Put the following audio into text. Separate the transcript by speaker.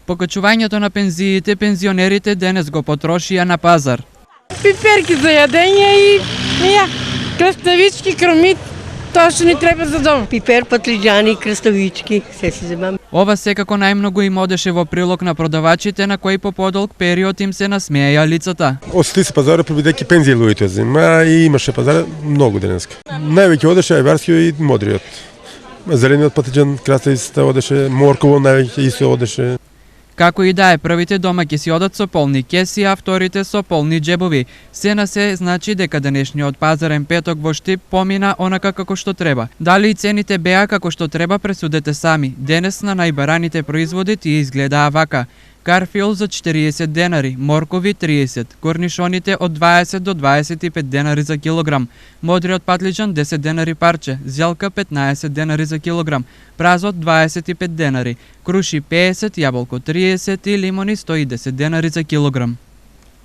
Speaker 1: Покачувањето на пензиите пензионерите денес го потрошија на пазар.
Speaker 2: Пиперки за јадење и краставички, кромит, тоа што ни треба за дом.
Speaker 3: Пипер, патлиџани, краставички, се си земам.
Speaker 1: Ова секако најмногу им одеше во прилог на продавачите на кои по подолг период им се насмеја лицата.
Speaker 4: Осети се пазара бидејќи пензија луѓето зема и имаше пазар многу денеска. Највеќе одеше ајварскиот и модриот. Зелениот патлиџан, краставицата одеше, морково највеќе исто одеше.
Speaker 1: Како и да е, првите домаќи си одат со полни кеси, а вторите со полни џебови. Се на се значи дека денешниот пазарен петок во Штип помина онака како што треба. Дали и цените беа како што треба, пресудете сами. Денес на најбараните производи тие изгледаа вака. Карфил за 40 денари, моркови 30, корнишоните од 20 до 25 денари за килограм, модриот патлиџан 10 денари парче, зелка 15 денари за килограм, празот 25 денари, круши 50, јаболко 30 и лимони 110 денари за килограм.